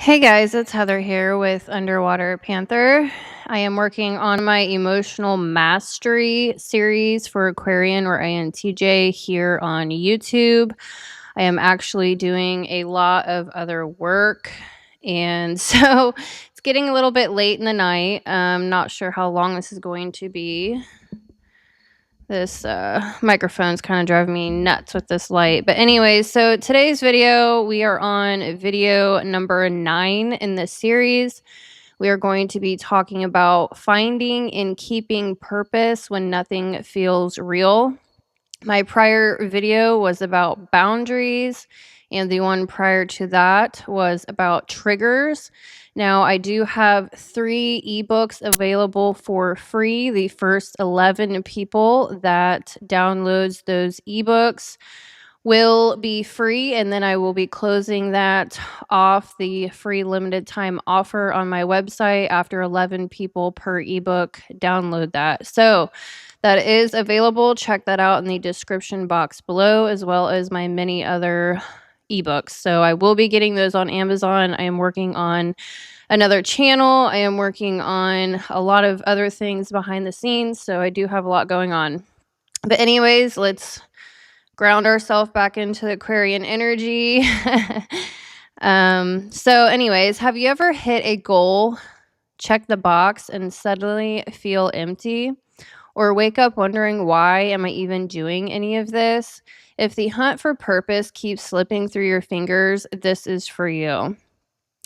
Hey guys, it's Heather here with Underwater Panther. I am working on my emotional mastery series for Aquarian or INTJ here on YouTube. I am actually doing a lot of other work, and so it's getting a little bit late in the night. I'm not sure how long this is going to be. This microphone's kind of driving me nuts with this light. But anyways, so today's video, we are on video number 9 in this series. We are going to be talking about finding and keeping purpose when nothing feels real. My prior video was about boundaries, and the one prior to that was about triggers. Now, I do have 3 ebooks available for free. The first 11 people that downloads those ebooks will be free, and then I will be closing that off, the free limited time offer on my website after 11 people per ebook download that. So that is available. Check that out in the description box below, as well as my many other ebooks. So I will be getting those on Amazon. I am working on another channel. I am working on a lot of other things behind the scenes. So I do have a lot going on. But anyways, let's ground ourselves back into the Aquarian energy. So anyways, have you ever hit a goal, check the box, and suddenly feel empty? Or wake up wondering, why am I even doing any of this? If the hunt for purpose keeps slipping through your fingers, this is for you.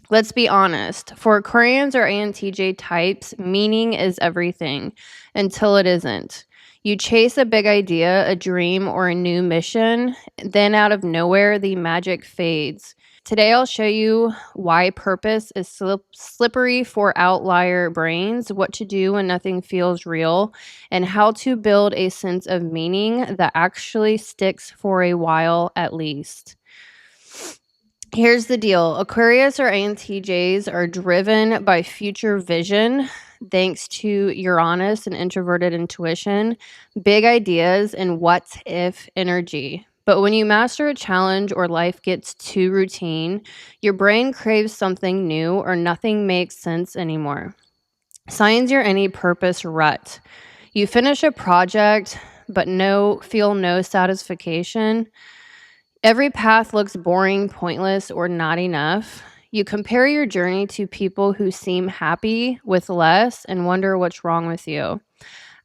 Let's be honest. For Aquarians or INTJ types, meaning is everything until it isn't. You chase a big idea, a dream, or a new mission, then out of nowhere, the magic fades. Today, I'll show you why purpose is slippery for outlier brains, what to do when nothing feels real, and how to build a sense of meaning that actually sticks for a while at least. Here's the deal. Aquarius or INTJs are driven by future vision, thanks to Uranus and introverted intuition, big ideas, and what if energy. But when you master a challenge or life gets too routine, your brain craves something new or nothing makes sense anymore. Signs you're in a purpose rut. You finish a project but feel no satisfaction. Every path looks boring, pointless, or not enough. You compare your journey to people who seem happy with less and wonder what's wrong with you.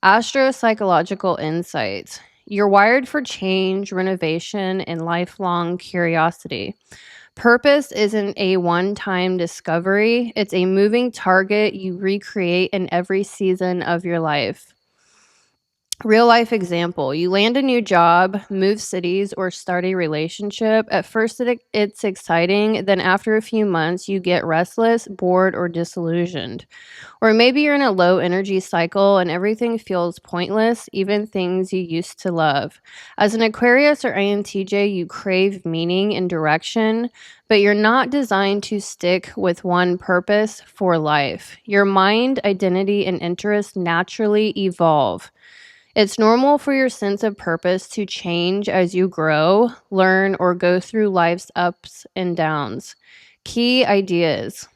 Astro-Psychological insights. You're wired for change, renovation, and lifelong curiosity. Purpose isn't a one-time discovery. It's a moving target you recreate in every season of your life. Real life example. You land a new job, move cities, or start a relationship. At first, it's exciting. Then after a few months, you get restless, bored, or disillusioned. Or maybe you're in a low energy cycle and everything feels pointless, even things you used to love. As an Aquarius or INTJ, you crave meaning and direction, but you're not designed to stick with one purpose for life. Your mind, identity, and interests naturally evolve. It's normal for your sense of purpose to change as you grow, learn, or go through life's ups and downs. Key ideas.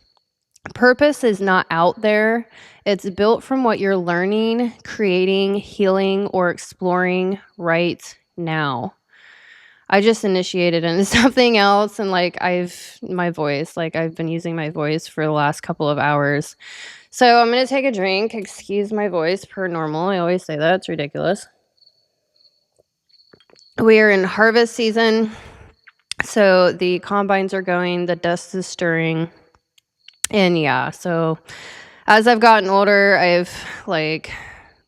Purpose is not out there. It's built from what you're learning, creating, healing, or exploring right now. I just initiated into something else, and I've been using my voice for the last couple of hours. So I'm going to take a drink. Excuse my voice per normal. I always say that. It's ridiculous. We are in harvest season. So the combines are going, the dust is stirring. And yeah, so as I've gotten older, I've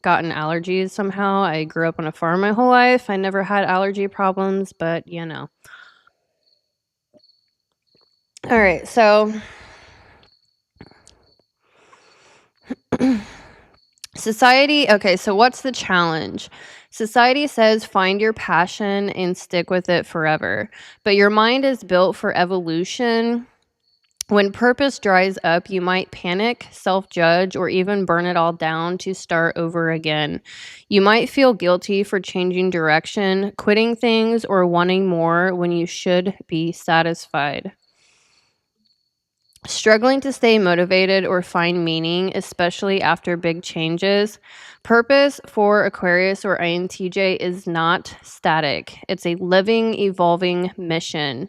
gotten allergies somehow. I grew up on a farm my whole life. I never had allergy problems, but you know. All right, so society, okay, so what's the challenge? Society says find your passion and stick with it forever, but your mind is built for evolution. When purpose dries up, you might panic, self-judge, or even burn it all down to start over again. You might feel guilty for changing direction, quitting things, or wanting more when you should be satisfied. Struggling to stay motivated or find meaning, especially after big changes. Purpose for Aquarius or INTJ is not static. It's a living, evolving mission.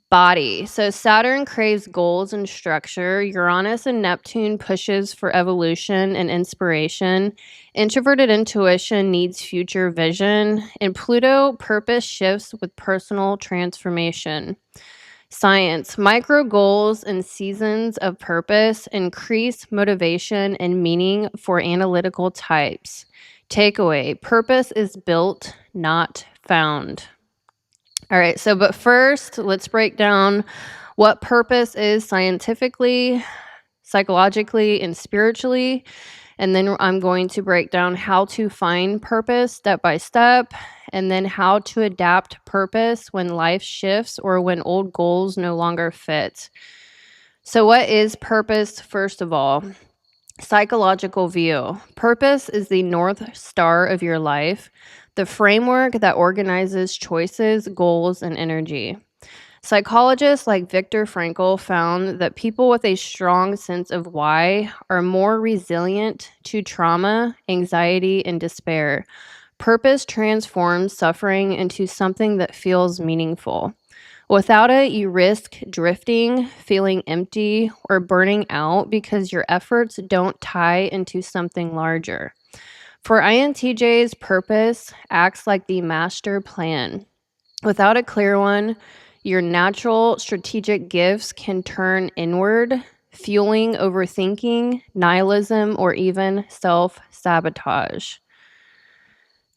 Body. So Saturn craves goals and structure. Uranus and Neptune pushes for evolution and inspiration. Introverted intuition needs future vision. And Pluto, purpose shifts with personal transformation. Science. Micro goals and seasons of purpose increase motivation and meaning for analytical types. Takeaway. Purpose is built, not found. All right, but first, let's break down what purpose is scientifically, psychologically, and spiritually. And then I'm going to break down how to find purpose step by step, and then how to adapt purpose when life shifts or when old goals no longer fit. So, what is purpose, first of all? Psychological view. Purpose is the North Star of your life, the framework that organizes choices, goals, and energy. Psychologists like Viktor Frankl found that people with a strong sense of why are more resilient to trauma, anxiety, and despair. Purpose transforms suffering into something that feels meaningful. Without it, you risk drifting, feeling empty, or burning out because your efforts don't tie into something larger. For INTJs, purpose acts like the master plan. Without a clear one, your natural strategic gifts can turn inward, fueling overthinking, nihilism, or even self-sabotage.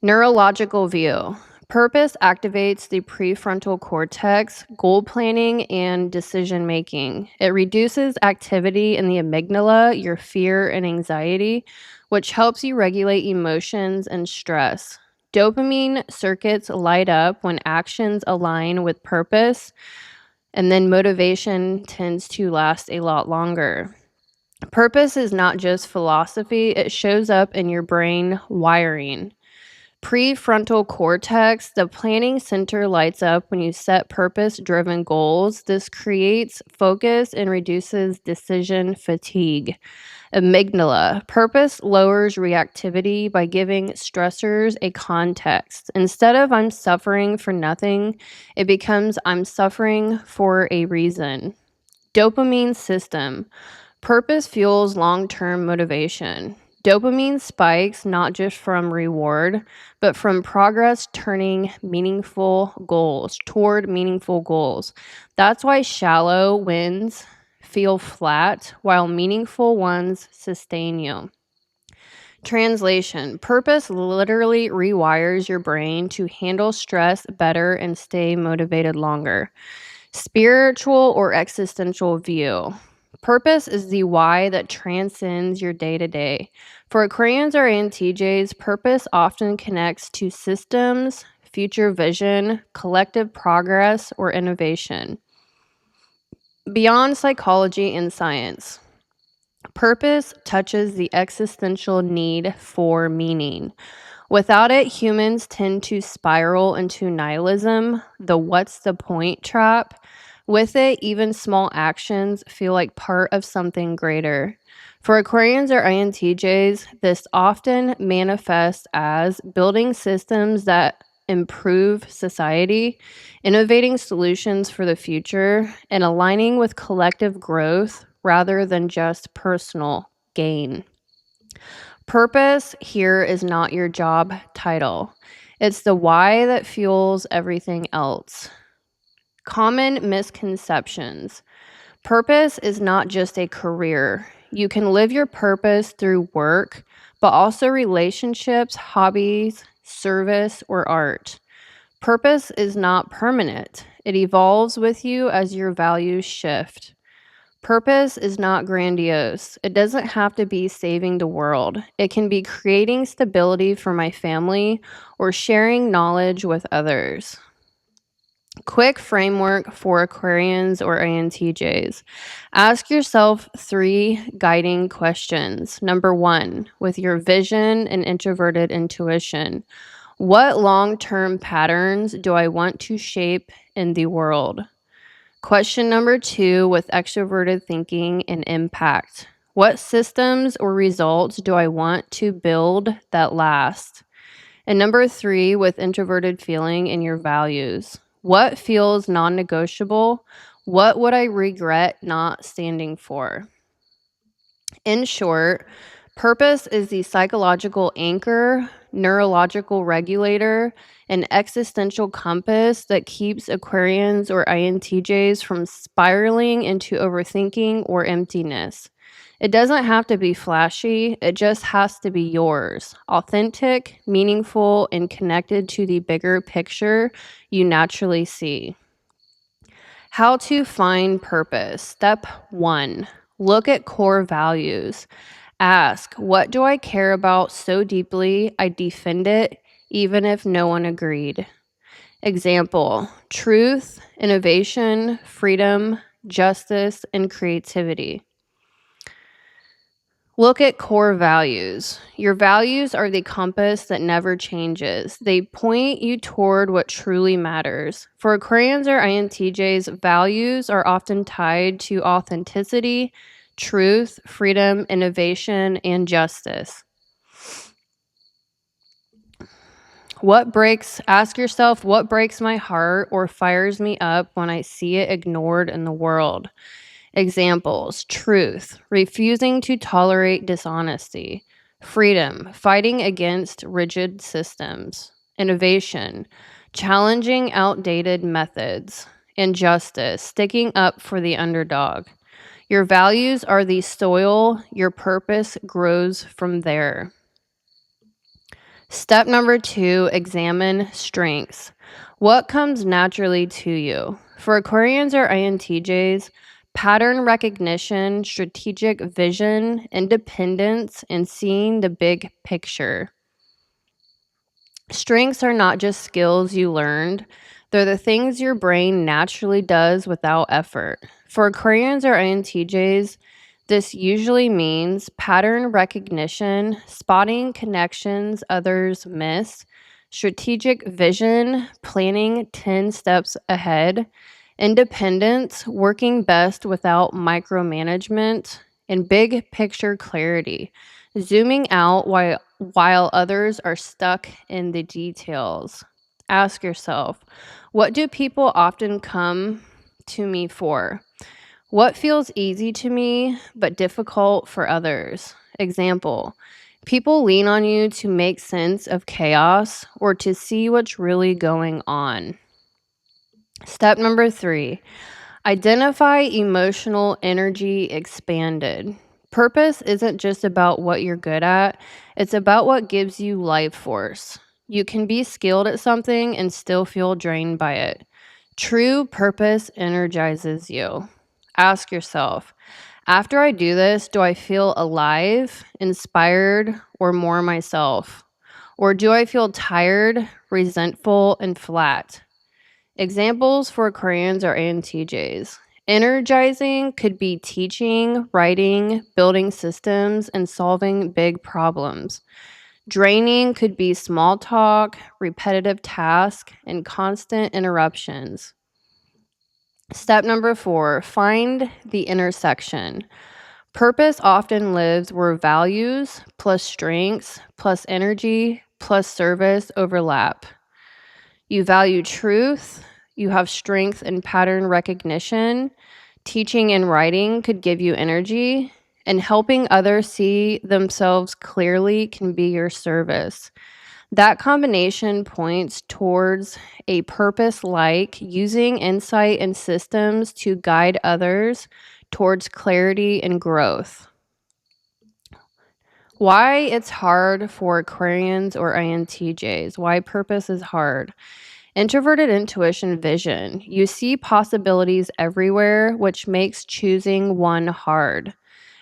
Neurological view. Purpose activates the prefrontal cortex, goal planning, and decision making. It reduces activity in the amygdala, your fear and anxiety, which helps you regulate emotions and stress. Dopamine circuits light up when actions align with purpose, and then motivation tends to last a lot longer. Purpose is not just philosophy, it shows up in your brain wiring. Prefrontal cortex, the planning center lights up when you set purpose-driven goals. This creates focus and reduces decision fatigue. Amygdala, purpose lowers reactivity by giving stressors a context. Instead of I'm suffering for nothing, it becomes I'm suffering for a reason. Dopamine system, purpose fuels long-term motivation. Dopamine spikes not just from reward, but from progress turning meaningful goals toward meaningful goals. That's why shallow wins feel flat, while meaningful ones sustain you. Translation. Purpose literally rewires your brain to handle stress better and stay motivated longer. Spiritual or existential view. Purpose is the why that transcends your day-to-day. For Aquarians or INTJs, purpose often connects to systems, future vision, collective progress, or innovation. Beyond psychology and science, purpose touches the existential need for meaning. Without it, humans tend to spiral into nihilism, the what's the point trap. With it, even small actions feel like part of something greater. For Aquarians or INTJs, this often manifests as building systems that improve society, innovating solutions for the future, and aligning with collective growth rather than just personal gain. Purpose here is not your job title. It's the why that fuels everything else. Common misconceptions. Purpose is not just a career. You can live your purpose through work, but also relationships, hobbies, service, or art. Purpose is not permanent. It evolves with you as your values shift. Purpose is not grandiose. It doesn't have to be saving the world. It can be creating stability for my family or sharing knowledge with others. Quick framework for Aquarians or INTJs. Ask yourself 3 guiding questions. Number 1, with your vision and introverted intuition, what long-term patterns do I want to shape in the world? Question number 2 with extroverted thinking and impact. What systems or results do I want to build that last? And number 3 with introverted feeling and your values. What feels non-negotiable? What would I regret not standing for? In short, purpose is the psychological anchor, neurological regulator, and existential compass that keeps Aquarians or INTJs from spiraling into overthinking or emptiness. It doesn't have to be flashy, it just has to be yours, authentic, meaningful, and connected to the bigger picture you naturally see. How to find purpose. Step 1. Look at core values. Ask, what do I care about so deeply I defend it even if no one agreed? Example, truth, innovation, freedom, justice, and creativity. Look at core values. Your values are the compass that never changes. They point you toward what truly matters. For Aquarians or INTJs, values are often tied to authenticity, truth, freedom, innovation, and justice. Ask yourself, what breaks my heart or fires me up when I see it ignored in the world? Examples, truth, refusing to tolerate dishonesty. Freedom, fighting against rigid systems. Innovation, challenging outdated methods. And justice, sticking up for the underdog. Your values are the soil, your purpose grows from there. Step number 2, examine strengths. What comes naturally to you? For Aquarians or INTJs, pattern recognition, strategic vision, independence, and seeing the big picture. Strengths are not just skills you learned, they're the things your brain naturally does without effort. For Aquarians or INTJs, this usually means pattern recognition, spotting connections others miss, strategic vision, planning 10 steps ahead, independence, working best without micromanagement, and big picture clarity, zooming out while others are stuck in the details. Ask yourself, what do people often come to me for? What feels easy to me but difficult for others? Example, people lean on you to make sense of chaos or to see what's really going on. Step number 3, identify emotional energy expanded. Purpose isn't just about what you're good at, it's about what gives you life force. You can be skilled at something and still feel drained by it. True purpose energizes you. Ask yourself, after I do this, do I feel alive, inspired, or more myself? Or do I feel tired, resentful, and flat? Examples for Aquarians or INTJs. Energizing could be teaching, writing, building systems, and solving big problems. Draining could be small talk, repetitive tasks, and constant interruptions. Step number 4, find the intersection. Purpose often lives where values plus strengths plus energy plus service overlap. You value truth, you have strength in pattern recognition, teaching and writing could give you energy, and helping others see themselves clearly can be your service. That combination points towards a purpose like using insight and systems to guide others towards clarity and growth. Why it's hard for Aquarians or INTJs. Why purpose is hard. Introverted intuition vision. You see possibilities everywhere, which makes choosing one hard.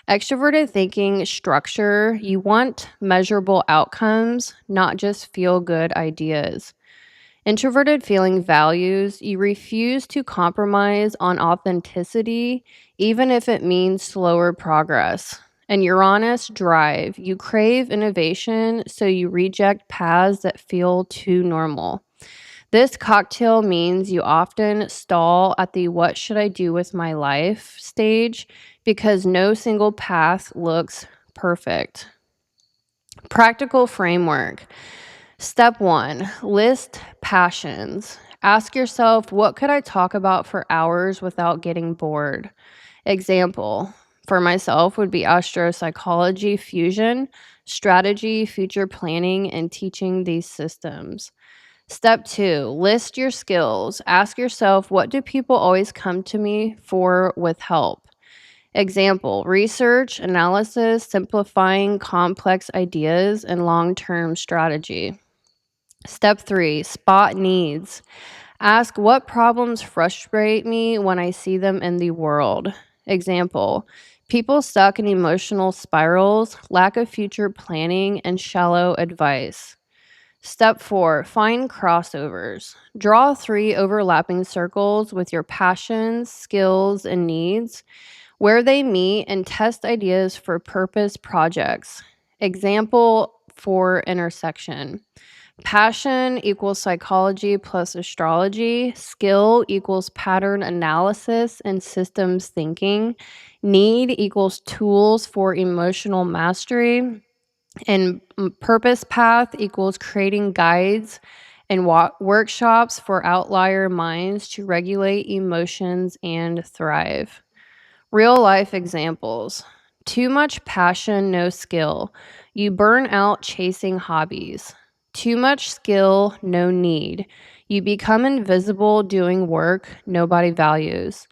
Extroverted thinking structure. You want measurable outcomes, not just feel-good ideas. Introverted feeling values. You refuse to compromise on authenticity, even if it means slower progress. And Uranus drive. You crave innovation, so you reject paths that feel too normal. This cocktail means you often stall at the what should I do with my life stage because no single path looks perfect. Practical framework. Step 1, list passions. Ask yourself, what could I talk about for hours without getting bored? Example, for myself would be Astro-Psychology Fusion, strategy, future planning, and teaching these systems. Step 2, list your skills. Ask yourself, what do people always come to me for with help? Example, research, analysis, simplifying complex ideas, and long-term strategy. Step 3, spot needs. Ask what problems frustrate me when I see them in the world. Example, people stuck in emotional spirals, lack of future planning, and shallow advice. Step 4, find crossovers. Draw 3 overlapping circles with your passions, skills, and needs, where they meet, and test ideas for purpose projects. Example for intersection. Passion equals psychology plus astrology. Skill equals pattern analysis and systems thinking. Need equals tools for emotional mastery. And purpose path equals creating guides and workshops for outlier minds to regulate emotions and thrive. Real life examples. Too much passion, no skill. You burn out chasing hobbies. Too much skill, no need. You become invisible doing work nobody values.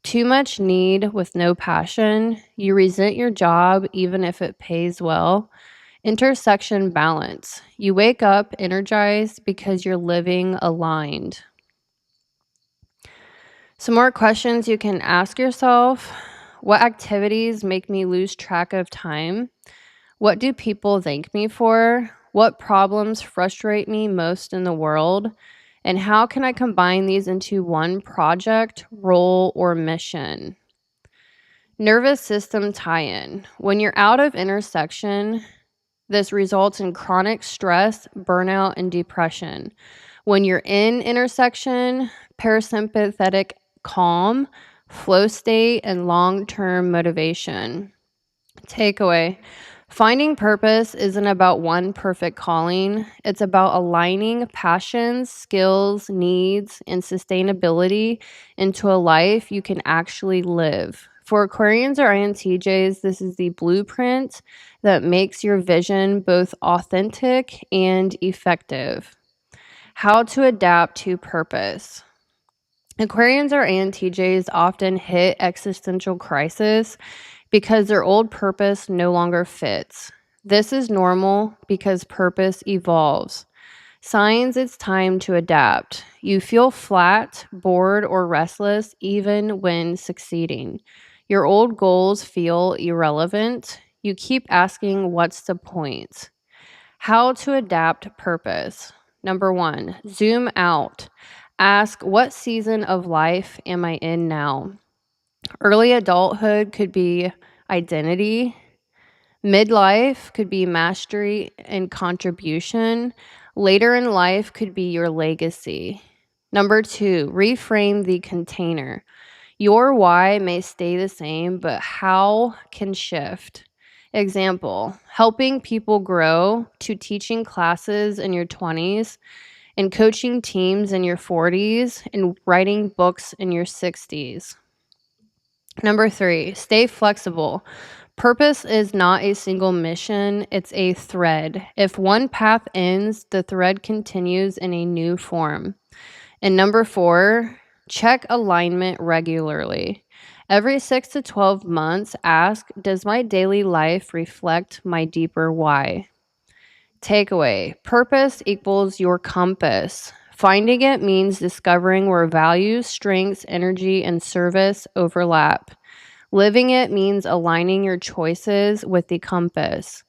Too much need with no passion. You resent your job even if it pays well. Intersection balance. You wake up energized because you're living aligned. Some more questions you can ask yourself. What activities make me lose track of time? What do people thank me for? What problems frustrate me most in the world? And how can I combine these into one project, role, or mission? Nervous system tie-in. When you're out of intersection, this results in chronic stress, burnout, and depression. When you're in intersection, parasympathetic calm, flow state, and long-term motivation. Takeaway. Finding purpose isn't about one perfect calling. It's about aligning passions, skills, needs, and sustainability into a life you can actually live. For Aquarians or INTJs, this is the blueprint that makes your vision both authentic and effective. How to adapt to purpose. Aquarians or INTJs often hit existential crisis because their old purpose no longer fits. This is normal because purpose evolves. Signs it's time to adapt. You feel flat, bored, or restless even when succeeding. Your old goals feel irrelevant. You keep asking, what's the point? How to adapt purpose. Number 1, zoom out. Ask, what season of life am I in now? Early adulthood could be identity. Midlife could be mastery and contribution. Later in life could be your legacy. Number 2, reframe the container. Your why may stay the same, but how can shift. Example, helping people grow to teaching classes in your 20s and coaching teams in your 40s and writing books in your 60s. Number 3, stay flexible. Purpose is not a single mission, it's a thread. If one path ends, the thread continues in a new form. And number 4, check alignment regularly. Every 6 to 12 months, ask, does my daily life reflect my deeper why? Takeaway, purpose equals your compass. Finding it means discovering where values, strengths, energy, and service overlap. Living it means aligning your choices with the compass.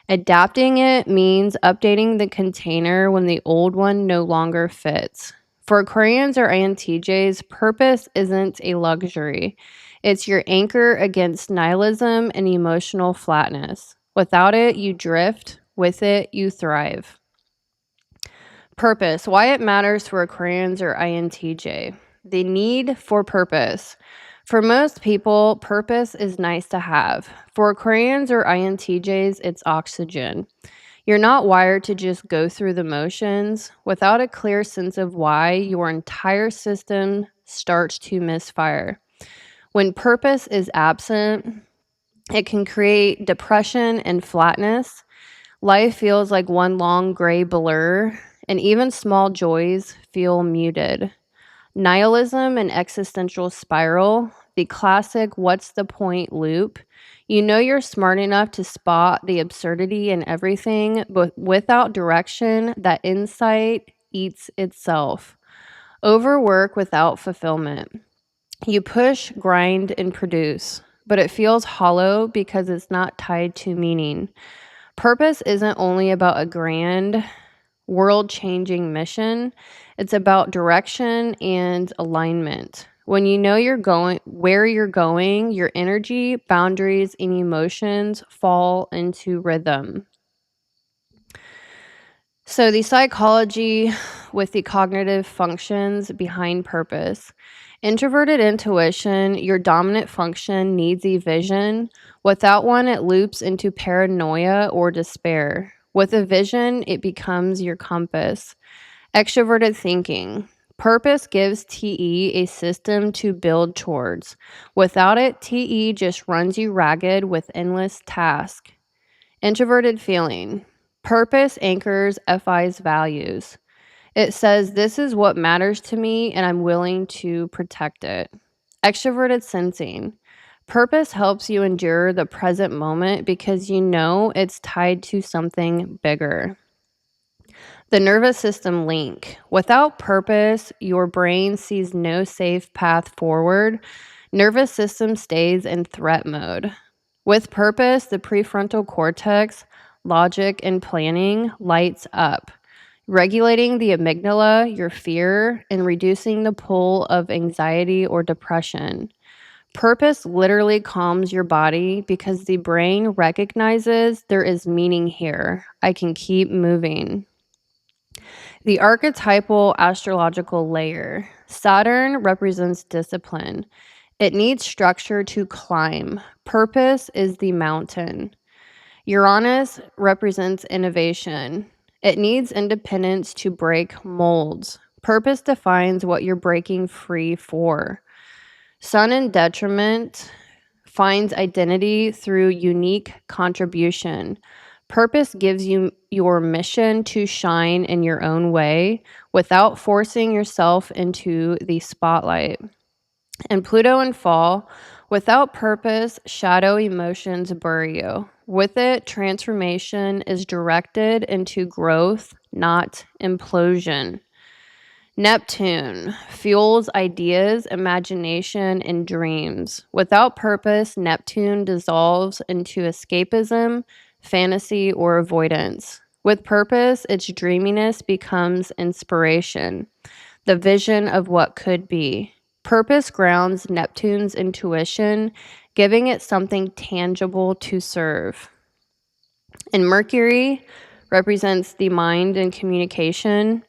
Adapting it means updating the container when the old one no longer fits. For Aquarians or INTJs, purpose isn't a luxury. It's your anchor against nihilism and emotional flatness. Without it, you drift. With it, you thrive. Purpose. Why it matters for Aquarians or INTJ. The need for purpose. For most people, purpose is nice to have. For Aquarians or INTJs, it's oxygen. You're not wired to just go through the motions. Without a clear sense of why, your entire system starts to misfire. When purpose is absent, it can create depression and flatness. Life feels like one long gray blur, and even small joys feel muted. Nihilism and existential spiral, the classic what's the point loop. You know you're smart enough to spot the absurdity in everything, but without direction, that insight eats itself. Overwork without fulfillment. You push, grind, and produce, but it feels hollow because it's not tied to meaning. Purpose isn't only about a grand, world-changing mission. It's about direction and alignment. When you know where you're going, your energy, boundaries, and emotions fall into rhythm. So the psychology with the cognitive functions behind purpose. Introverted intuition, your dominant function needs a vision. Without one, it loops into paranoia or despair. With a vision, it becomes your compass. Extroverted thinking. Purpose gives TE a system to build towards. Without it, TE just runs you ragged with endless tasks. Introverted feeling. Purpose anchors FI's values. It says, this is what matters to me, and I'm willing to protect it. Extroverted sensing. Purpose helps you endure the present moment because you know it's tied to something bigger. The nervous system link. Without purpose, your brain sees no safe path forward. Nervous system stays in threat mode. With purpose, the prefrontal cortex, logic, and planning lights up, regulating the amygdala, your fear, and reducing the pull of anxiety or depression. Purpose literally calms your body because the brain recognizes there is meaning here. I can keep moving. The archetypal astrological layer. Saturn represents discipline. It needs structure to climb. Purpose is the mountain. Uranus represents innovation. It needs independence to break molds. Purpose defines what you're breaking free for. Sun in detriment finds identity through unique contribution. Purpose gives you your mission to shine in your own way without forcing yourself into the spotlight. And Pluto in fall, without purpose, shadow emotions bury you. With it, transformation is directed into growth, not implosion. Neptune fuels ideas, imagination, and dreams. Without purpose, Neptune dissolves into escapism, fantasy, or avoidance. With purpose, its dreaminess becomes inspiration, the vision of what could be. Purpose grounds Neptune's intuition, giving it something tangible to serve. And Mercury represents the mind and communication.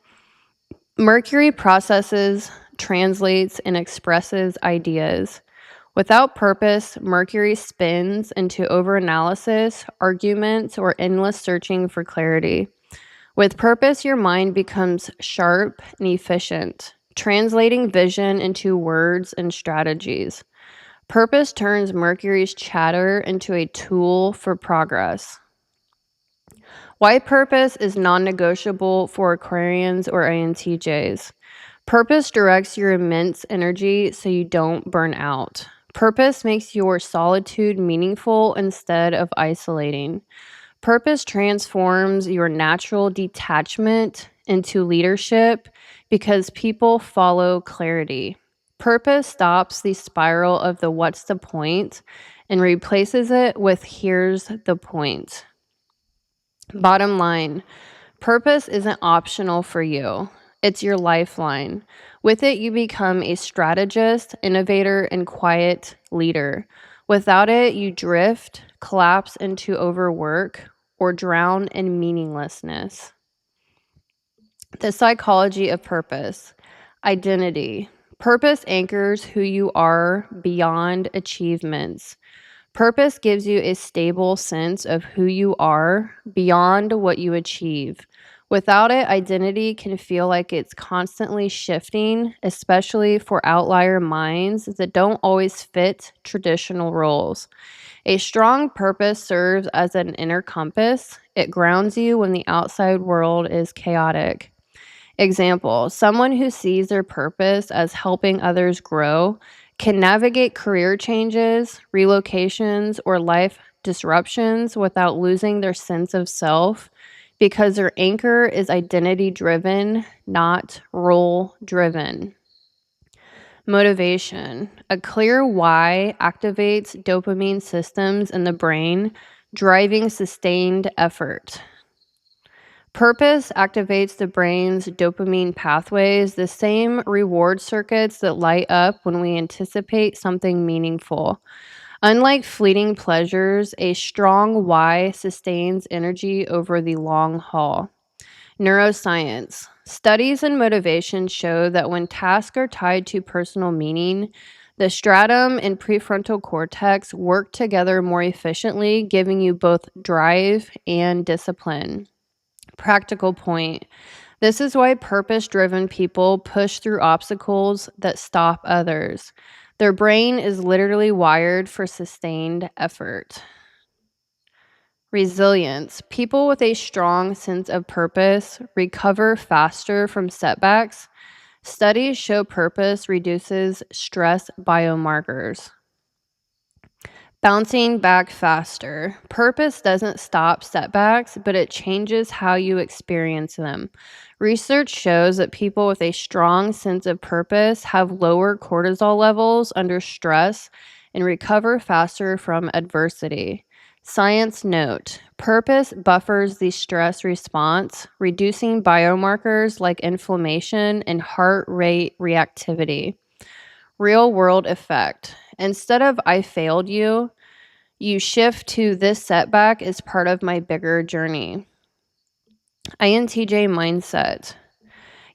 Mercury processes, translates, and expresses ideas. Without purpose, Mercury spins into overanalysis, arguments, or endless searching for clarity. With purpose, your mind becomes sharp and efficient, translating vision into words and strategies. Purpose turns Mercury's chatter into a tool for progress. Why purpose is non-negotiable for Aquarians or INTJs. Purpose directs your immense energy so you don't burn out. Purpose makes your solitude meaningful instead of isolating. Purpose transforms your natural detachment into leadership because people follow clarity. Purpose stops the spiral of the what's the point and replaces it with here's the point. Bottom line, purpose isn't optional for you. It's your lifeline. With it, you become a strategist, innovator, and quiet leader. Without it, you drift, collapse into overwork, or drown in meaninglessness. The psychology of purpose. Identity. Purpose anchors who you are beyond achievements. Purpose gives you a stable sense of who you are beyond what you achieve. Without it, identity can feel like it's constantly shifting, especially for outlier minds that don't always fit traditional roles. A strong purpose serves as an inner compass. It grounds you when the outside world is chaotic. Example, someone who sees their purpose as helping others grow can navigate career changes, relocations, or life disruptions without losing their sense of self because their anchor is identity driven, not role driven. Motivation. A clear why activates dopamine systems in the brain, driving sustained effort. Purpose activates the brain's dopamine pathways, the same reward circuits that light up when we anticipate something meaningful. Unlike fleeting pleasures, a strong why sustains energy over the long haul. Neuroscience. Studies in motivation show that when tasks are tied to personal meaning, the stratum and prefrontal cortex work together more efficiently, giving you both drive and discipline. Practical point. This is why purpose-driven people push through obstacles that stop others. Their brain is literally wired for sustained effort. Resilience. People with a strong sense of purpose recover faster from setbacks. Studies show purpose reduces stress biomarkers. Bouncing back faster. Purpose doesn't stop setbacks, but it changes how you experience them. Research shows that people with a strong sense of purpose have lower cortisol levels under stress and recover faster from adversity. Science note, purpose buffers the stress response, reducing biomarkers like inflammation and heart rate reactivity. Real world effect. Instead of I failed you, you shift to this setback is part of my bigger journey. INTJ mindset.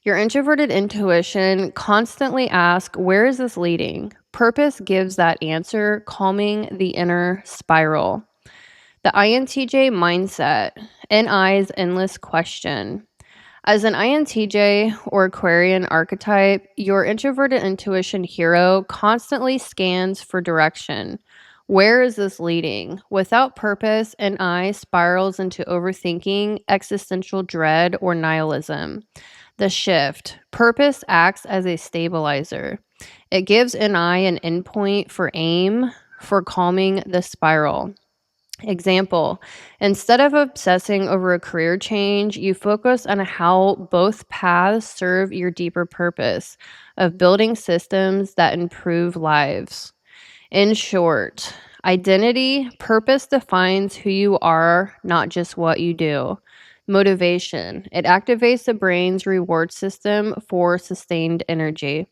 Your introverted intuition constantly asks, where is this leading? Purpose gives that answer, calming the inner spiral. The INTJ mindset, NI's endless question. As an INTJ or Aquarian archetype, your introverted intuition hero constantly scans for direction. Where is this leading? Without purpose, NI spirals into overthinking, existential dread, or nihilism. The shift. Purpose acts as a stabilizer. It gives NI an endpoint for aim, for calming the spiral. Example, instead of obsessing over a career change, you focus on how both paths serve your deeper purpose of building systems that improve lives. In short, identity, purpose defines who you are, not just what you do. Motivation, it activates the brain's reward system for sustained energy.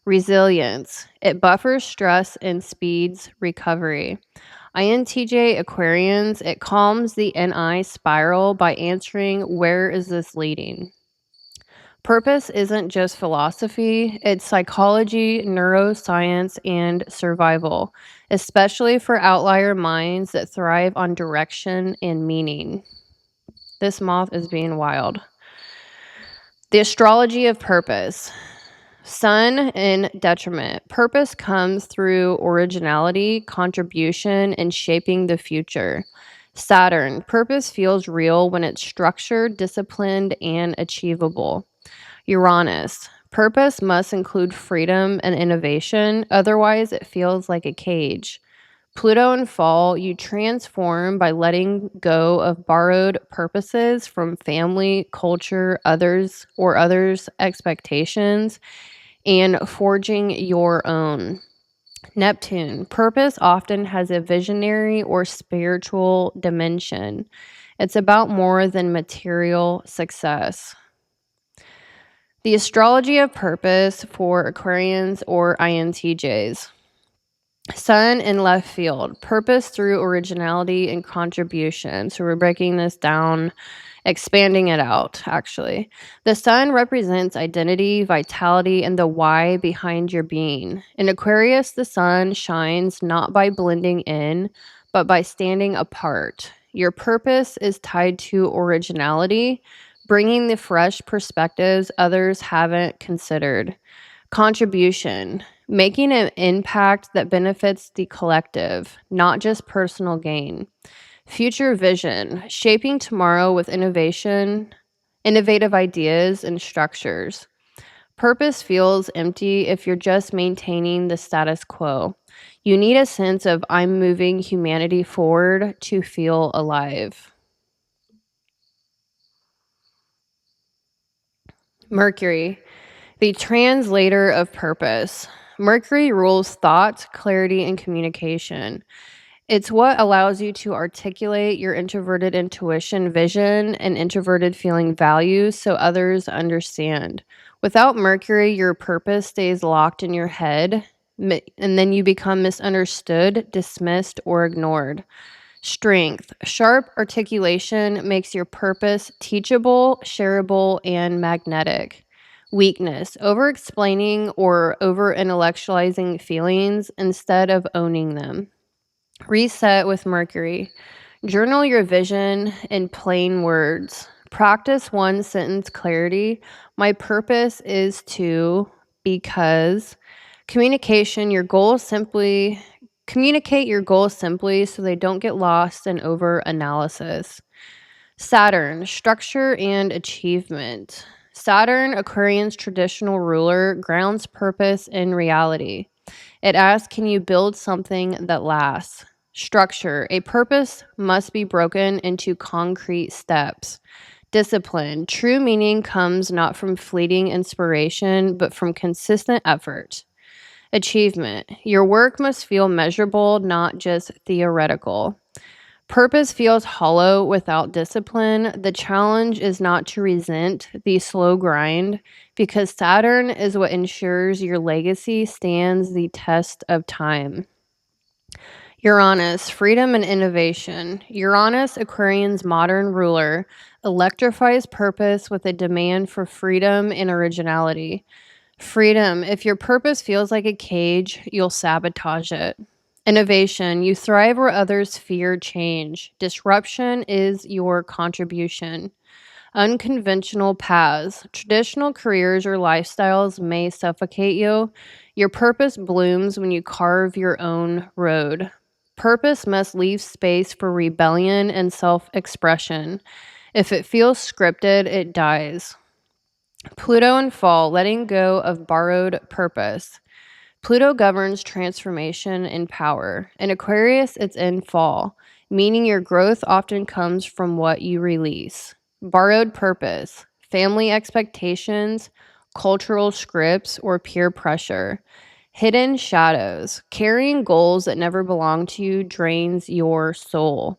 Resilience, it buffers stress and speeds recovery. INTJ Aquarians, it calms the NI spiral by answering, where is this leading? Purpose isn't just philosophy, it's psychology, neuroscience, and survival, especially for outlier minds that thrive on direction and meaning. This moth is being wild. The astrology of purpose. Sun in detriment. Purpose comes through originality, contribution, and shaping the future. Saturn. Purpose feels real when it's structured, disciplined, and achievable. Uranus. Purpose must include freedom and innovation, otherwise it feels like a cage. Pluto in fall, you transform by letting go of borrowed purposes from family, culture, others' expectations, and forging your own. Neptune, purpose often has a visionary or spiritual dimension. It's about more than material success. The astrology of purpose for Aquarians or INTJs. Sun in left field, purpose through originality and contribution. So we're breaking this down expanding it out, actually. The sun represents identity, vitality, and the why behind your being. In Aquarius, the sun shines not by blending in, but by standing apart. Your purpose is tied to originality, bringing the fresh perspectives others haven't considered. Contribution, making an impact that benefits the collective, not just personal gain. Future vision, shaping tomorrow with innovative ideas and structures. Purpose feels empty if you're just maintaining the status quo. You need a sense of I'm moving humanity forward to feel alive. Mercury, the translator of purpose. Mercury rules thought, clarity, and communication. It's what allows you to articulate your introverted intuition vision and introverted feeling values so others understand. Without Mercury, your purpose stays locked in your head, and then you become misunderstood, dismissed, or ignored. Strength. Sharp articulation makes your purpose teachable, shareable, and magnetic. Weakness. Over explaining or over intellectualizing feelings instead of owning them. Reset with Mercury. Journal your vision in plain words. Practice one sentence clarity. My purpose is to, because. Communication, communicate your goals simply so they don't get lost in over analysis. Saturn, structure and achievement. Saturn, Aquarian's traditional ruler, grounds purpose in reality. It asks, can you build something that lasts? Structure, a purpose must be broken into concrete steps. Discipline, true meaning comes not from fleeting inspiration, but from consistent effort. Achievement, your work must feel measurable, not just theoretical. Purpose feels hollow without discipline. The challenge is not to resent the slow grind because Saturn is what ensures your legacy stands the test of time. Uranus, freedom and innovation. Uranus, Aquarian's modern ruler, electrifies purpose with a demand for freedom and originality. Freedom, if your purpose feels like a cage, you'll sabotage it. Innovation, you thrive where others fear change. Disruption is your contribution. Unconventional paths, traditional careers or lifestyles may suffocate you. Your purpose blooms when you carve your own road. Purpose must leave space for rebellion and self-expression. If it feels scripted, it dies. Pluto in fall, letting go of borrowed purpose. Pluto governs transformation and power. In Aquarius, it's in fall, meaning your growth often comes from what you release. Borrowed purpose, family expectations, cultural scripts, or peer pressure. Hidden shadows, carrying goals that never belong to you drains your soul.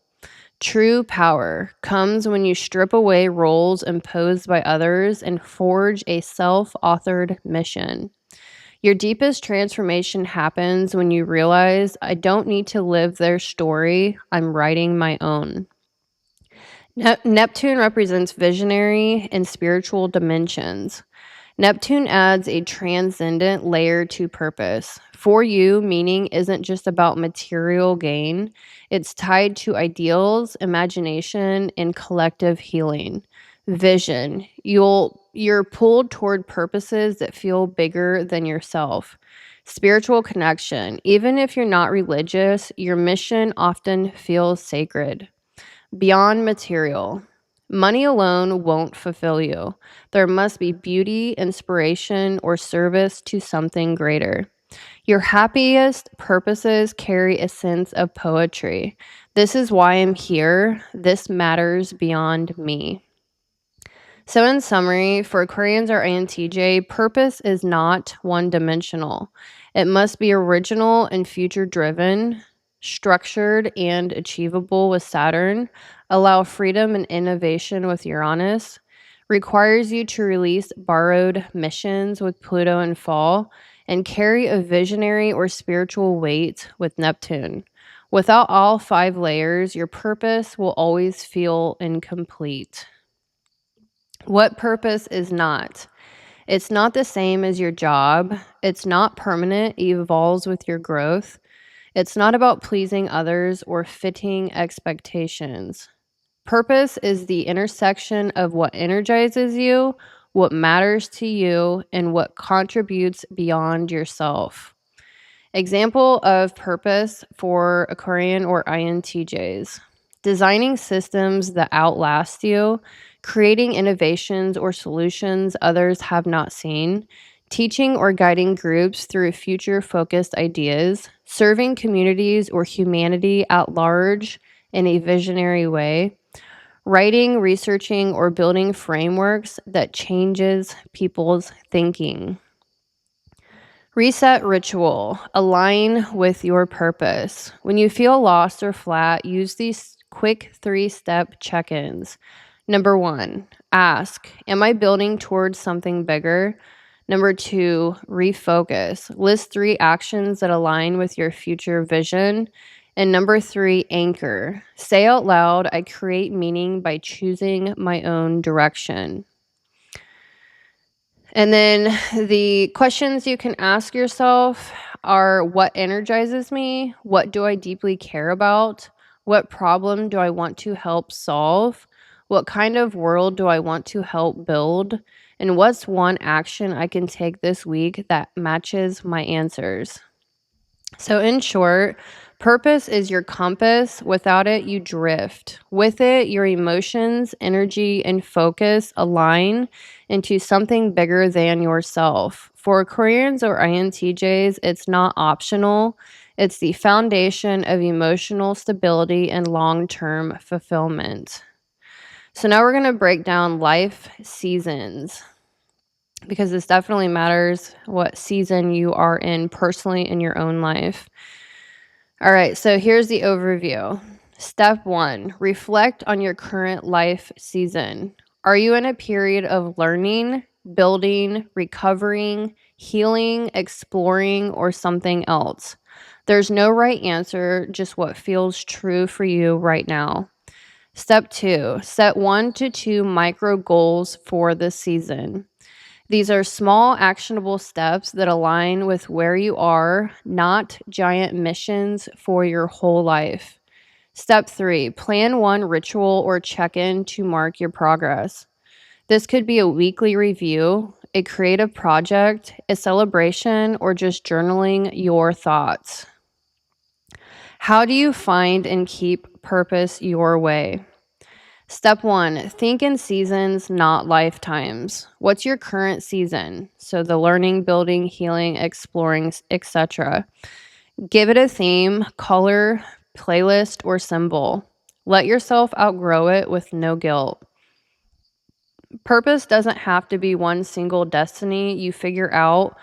True power comes when you strip away roles imposed by others and forge a self-authored mission. Your deepest transformation happens when you realize, I don't need to live their story, I'm writing my own. Neptune represents visionary and spiritual dimensions. Neptune adds a transcendent layer to purpose. For you, meaning isn't just about material gain. It's tied to ideals, imagination, and collective healing. Vision. You're pulled toward purposes that feel bigger than yourself. Spiritual connection. Even if you're not religious, your mission often feels sacred. Beyond material. Money alone won't fulfill you. There must be beauty, inspiration, or service to something greater. Your happiest purposes carry a sense of poetry. This is why I'm here. This matters beyond me. So in summary, for Aquarians or INTJ, purpose is not one-dimensional. It must be original and future-driven, structured and achievable with Saturn, allow freedom and innovation with Uranus, requires you to release borrowed missions with Pluto in fall, and carry a visionary or spiritual weight with Neptune. Without all 5 layers, your purpose will always feel incomplete. What purpose is not? It's not the same as your job. It's not permanent. It evolves with your growth. It's not about pleasing others or fitting expectations. Purpose is the intersection of what energizes you, what matters to you, and what contributes beyond yourself. Example of purpose for Aquarian or INTJs. Designing systems that outlast you, creating innovations or solutions others have not seen, teaching or guiding groups through future-focused ideas, serving communities or humanity at large in a visionary way, writing, researching, or building frameworks that changes people's thinking. Reset ritual. Align with your purpose. When you feel lost or flat, use these quick 3-step check-ins. Number 1, ask, am I building towards something bigger? Number 2, refocus. List 3 actions that align with your future vision. And number 3, anchor. Say out loud, I create meaning by choosing my own direction. And then the questions you can ask yourself are, what energizes me? What do I deeply care about? What problem do I want to help solve? What kind of world do I want to help build? And what's one action I can take this week that matches my answers? So in short, purpose is your compass. Without it, you drift. With it, your emotions, energy, and focus align into something bigger than yourself. For Aquarians or INTJs, it's not optional. It's the foundation of emotional stability and long-term fulfillment. So now we're going to break down life seasons, because this definitely matters what season you are in personally in your own life. All right, so here's the overview. Step 1, reflect on your current life season. Are you in a period of learning, building, recovering, healing, exploring, or something else? There's no right answer, just what feels true for you right now. Step 2, set 1 to 2 micro goals for this season. These are small, actionable steps that align with where you are, not giant missions for your whole life. Step 3, plan one ritual or check-in to mark your progress. This could be a weekly review, a creative project, a celebration, or just journaling your thoughts. How do you find and keep purpose your way? Step 1, think in seasons, not lifetimes. What's your current season? So the learning, building, healing, exploring, etc. Give it a theme, color, playlist, or symbol. Let yourself outgrow it with no guilt. Purpose doesn't have to be one single destiny you figure out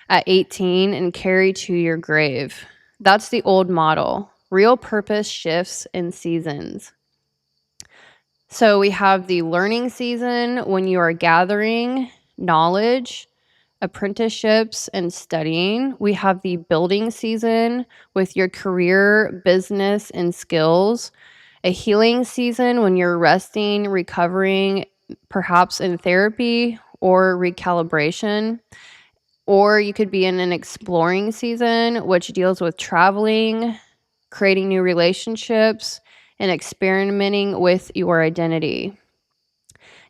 at 18 and carry to your grave. That's the old model. Real purpose shifts in seasons. So we have the learning season when you are gathering knowledge, apprenticeships, and studying. We have the building season with your career, business, and skills. A healing season when you're resting, recovering, perhaps in therapy or recalibration. Or you could be in an exploring season, which deals with traveling, creating new relationships, and experimenting with your identity.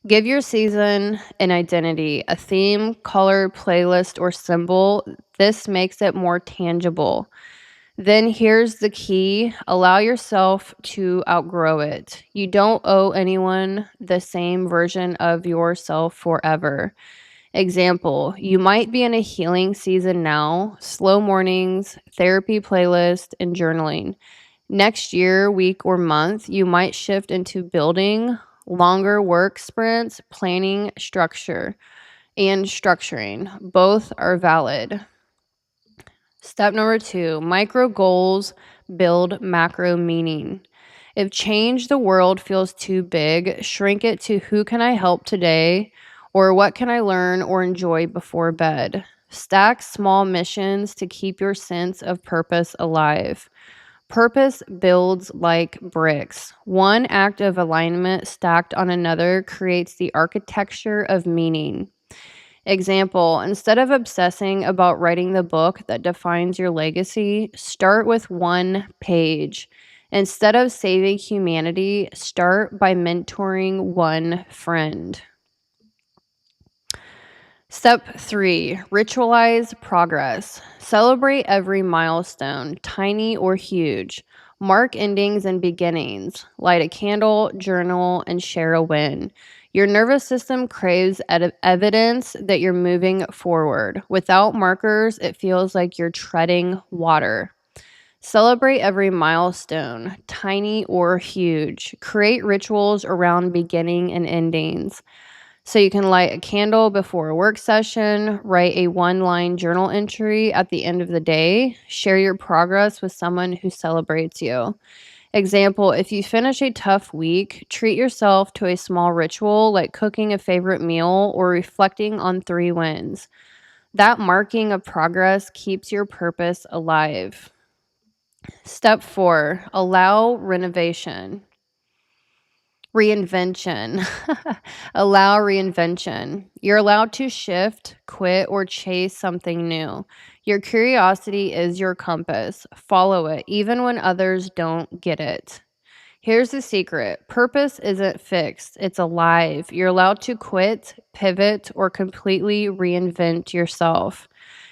Give your season an identity, a theme, color, playlist, or symbol. This makes it more tangible. Then here's the key. Allow yourself to outgrow it. You don't owe anyone the same version of yourself forever. Example, you might be in a healing season now, slow mornings, therapy playlist, and journaling. Next year, week, or month, you might shift into building, longer work sprints, planning, structure, and structuring. Both are valid. Step number 2, micro goals build macro meaning. If change the world feels too big, shrink it to who can I help today, or what can I learn or enjoy before bed. Stack small missions to keep your sense of purpose alive. Purpose builds like bricks. One act of alignment stacked on another creates the architecture of meaning. Example, instead of obsessing about writing the book that defines your legacy, start with one page. Instead of saving humanity, start by mentoring one friend. Step 3, ritualize progress. Celebrate every milestone, tiny or huge. Mark endings and beginnings. Light a candle, journal, and share a win. Your nervous system craves evidence that you're moving forward. Without markers, it feels like you're treading water. Celebrate every milestone, tiny or huge. Create rituals around beginning and endings. So you can light a candle before a work session, write a one-line journal entry at the end of the day, share your progress with someone who celebrates you. Example, if you finish a tough week, treat yourself to a small ritual like cooking a favorite meal or reflecting on 3 wins. That marking of progress keeps your purpose alive. Step 4, allow renovation. Reinvention. Allow reinvention. You're allowed to shift, quit, or chase something new. Your curiosity is your compass. Follow it, even when others don't get it. Here's the secret. Purpose isn't fixed. It's alive. You're allowed to quit, pivot, or completely reinvent yourself.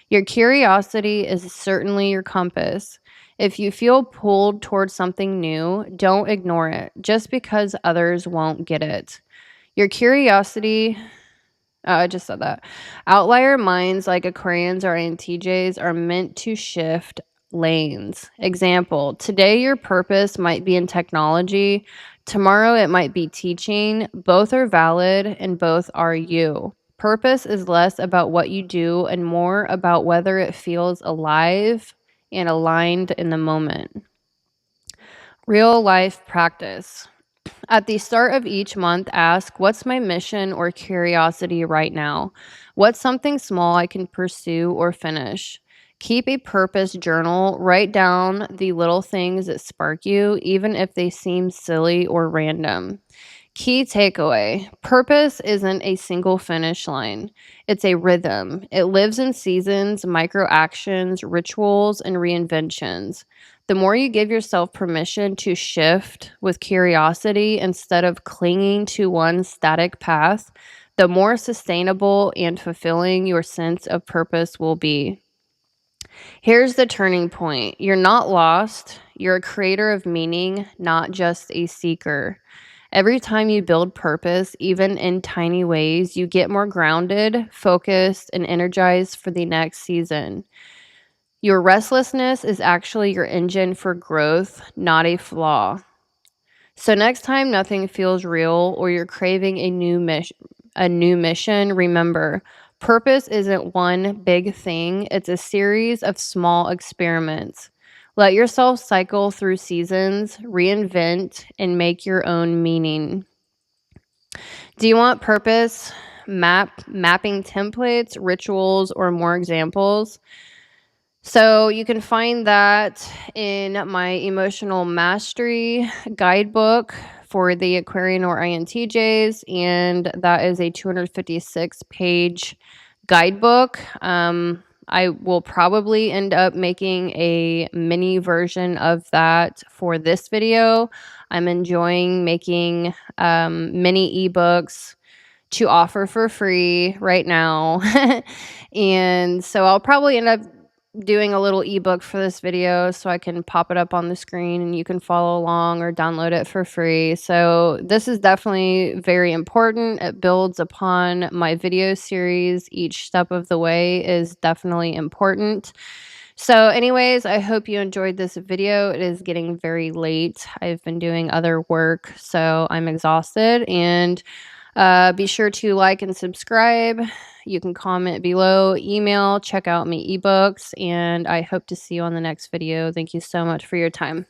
Your curiosity is certainly your compass. If you feel pulled towards something new, don't ignore it just because others won't get it. Your curiosity, I just said that. Outlier minds like Aquarians or INTJs are meant to shift lanes. Example, today your purpose might be in technology, tomorrow it might be teaching. Both are valid and both are you. Purpose is less about what you do and more about whether it feels alive and aligned in the moment. Real life practice. At the start of each month, ask, what's my mission or curiosity right now? What's something small I can pursue or finish? Keep a purpose journal. Write down the little things that spark you, even if they seem silly or random. Key takeaway. Purpose isn't a single finish line. It's a rhythm. It lives in seasons, micro actions, rituals, and reinventions. The more you give yourself permission to shift with curiosity instead of clinging to one static path, the more sustainable and fulfilling your sense of purpose will be. Here's the turning point. You're not lost. You're a creator of meaning, not just a seeker. Every time you build purpose, even in tiny ways, you get more grounded, focused, and energized for the next season. Your restlessness is actually your engine for growth, not a flaw. So next time nothing feels real or you're craving a new mission, remember, purpose isn't one big thing. It's a series of small experiments. Let yourself cycle through seasons, reinvent, and make your own meaning. Do you want purpose, mapping templates, rituals, or more examples? So you can find that in my Emotional Mastery Guidebook for the Aquarian or INTJs, and that is a 256-page guidebook. I will probably end up making a mini version of that for this video. I'm enjoying making mini ebooks to offer for free right now. And so I'll probably end up doing a little ebook for this video so I can pop it up on the screen and you can follow along or download it for free. So this is definitely very important. It builds upon my video series. Each step of the way is definitely important. So anyways, I hope you enjoyed this video. It is getting very late. I've been doing other work, so I'm exhausted. And be sure to like and subscribe. You can comment below, email, check out my ebooks, and I hope to see you on the next video. Thank you so much for your time.